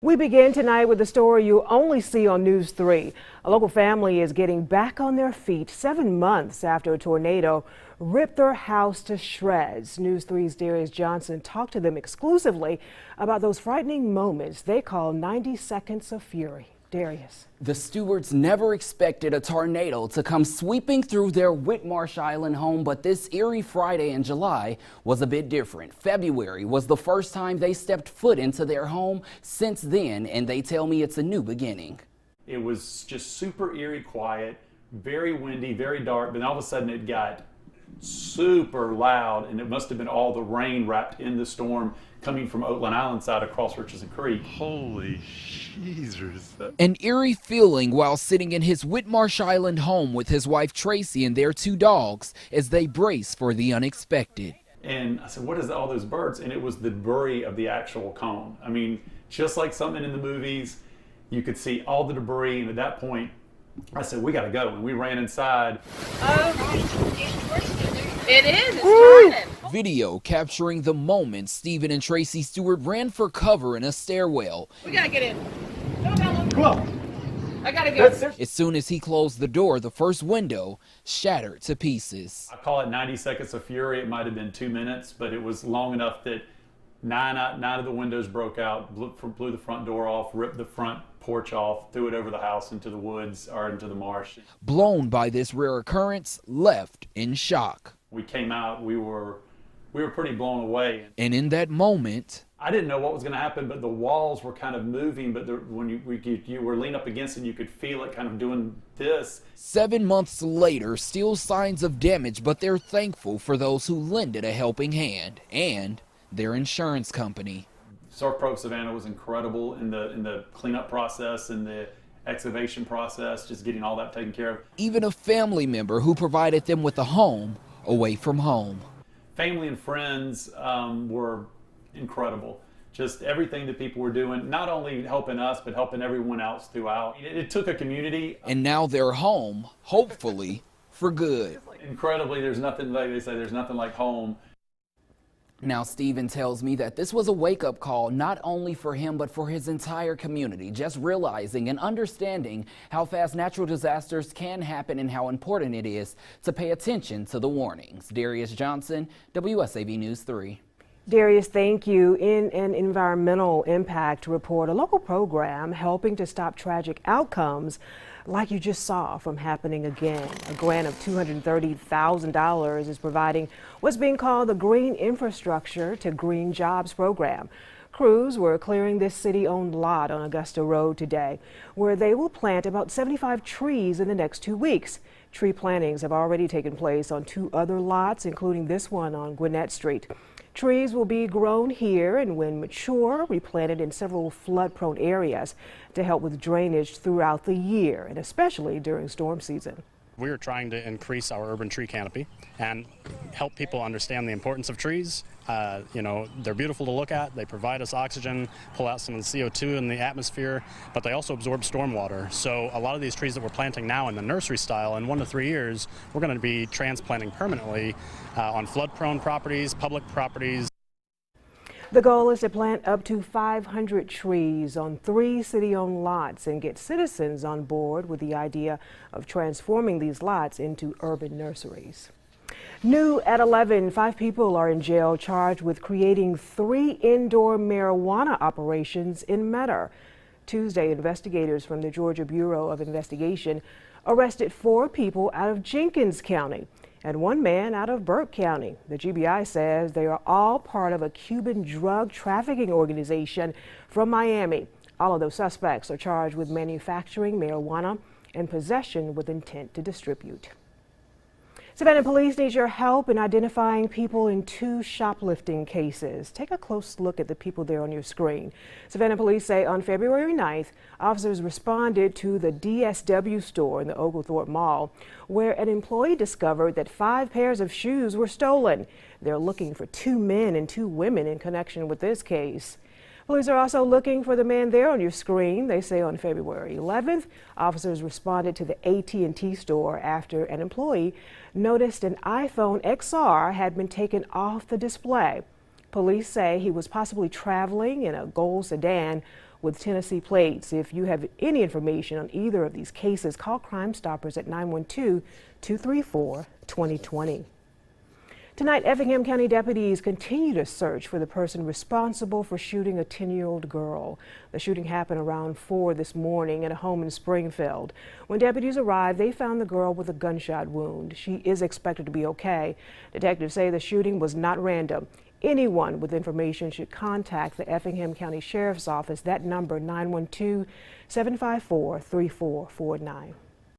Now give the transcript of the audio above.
We begin tonight with a story you only see on News 3. A local family is getting back on their feet 7 months after a tornado ripped their house to shreds. News 3's Darius Johnson talked to them exclusively about those frightening moments they call 90 seconds of fury. Darius. The Stewarts never expected a tornado to come sweeping through their Whitmarsh Island home, but this eerie Friday in July was a bit different. February was the first time they stepped foot into their home since then, and they tell me it's a new beginning. It was just super eerie quiet, very windy, very dark, but all of a sudden it got super loud, and it must have been all the rain wrapped in the storm coming from Oakland Island side across Richardson Creek. Holy Jesus. An eerie feeling while sitting in his Whitmarsh Island home with his wife Tracy and their 2 dogs as they brace for the unexpected. And I said, what is all those birds? And it was the debris of the actual cone. I mean, just like something in the movies, you could see all the debris, and at that point, I said, we gotta go. And we ran inside. It is, it's turning. Video capturing the moment Stephen and Tracy Stewart ran for cover in a stairwell. We gotta get in. Come on. I gotta go. As soon as he closed the door, the first window shattered to pieces. I call it 90 seconds of fury. It might have been 2 minutes, but it was long enough that nine of the windows broke out, blew the front door off, ripped the front porch off, threw it over the house into the woods or into the marsh. Blown by this rare occurrence, left in shock. We came out, we were pretty blown away. And in that moment, I didn't know what was going to happen, but the walls were kind of moving, but when you were leaning up against it, you could feel it kind of doing this. 7 months later, still signs of damage, but they're thankful for those who lended a helping hand and their insurance company. Surf Pro Savannah was incredible in the cleanup process and the excavation process, just getting all that taken care of. Even a family member who provided them with a home away from home. Family and friends were incredible. Just everything that people were doing, not only helping us, but helping everyone else throughout. It took a community. And now they're home, hopefully, for good. Incredibly, there's nothing like they say, there's nothing like home. Now, Stephen tells me that this was a wake-up call not only for him, but for his entire community, just realizing and understanding how fast natural disasters can happen and how important it is to pay attention to the warnings. Darius Johnson, WSAV News 3. Darius, thank you. In an environmental impact report, a local program helping to stop tragic outcomes like you just saw from happening again. A grant of $230,000 is providing what's being called the Green Infrastructure to Green Jobs program. Crews were clearing this city-owned lot on Augusta Road today, where they will plant about 75 trees in the next 2 weeks. Tree plantings have already taken place on 2 other lots, including this one on Gwinnett Street. Trees will be grown here and, when mature, replanted in several flood-prone areas to help with drainage throughout the year, and especially during storm season. We are trying to increase our urban tree canopy and help people understand the importance of trees. You know, they're beautiful to look at. They provide us oxygen, pull out some of the CO2 in the atmosphere, but they also absorb stormwater. So a lot of these trees that we're planting now in the nursery style, in 1 to 3 years, we're going to be transplanting permanently on flood-prone properties, public properties. The goal is to plant up to 500 trees on 3 city-owned lots and get citizens on board with the idea of transforming these lots into urban nurseries. New at 11, 5 people are in jail charged with creating 3 indoor marijuana operations in Metter. Tuesday, investigators from the Georgia Bureau of Investigation arrested 4 people out of Jenkins County and 1 man out of Burke County. The GBI says they are all part of a Cuban drug trafficking organization from Miami. All of those suspects are charged with manufacturing marijuana and possession with intent to distribute. Savannah police need your help in identifying people in 2 shoplifting cases. Take a close look at the people there on your screen. Savannah police say on February 9th, officers responded to the DSW store in the Oglethorpe Mall, where an employee discovered that 5 pairs of shoes were stolen. They're looking for 2 men and 2 women in connection with this case. Police are also looking for the man there on your screen. They say on February 11th, officers responded to the AT&T store after an employee noticed an iPhone XR had been taken off the display. Police say he was possibly traveling in a gold sedan with Tennessee plates. If you have any information on either of these cases, call Crime Stoppers at 912-234-2020. Tonight, Effingham County deputies continue to search for the person responsible for shooting a 10-year-old girl. The shooting happened around 4 this morning at a home in Springfield. When deputies arrived, they found the girl with a gunshot wound. She is expected to be okay. Detectives say the shooting was not random. Anyone with information should contact the Effingham County Sheriff's Office. That number, 912-754-3449.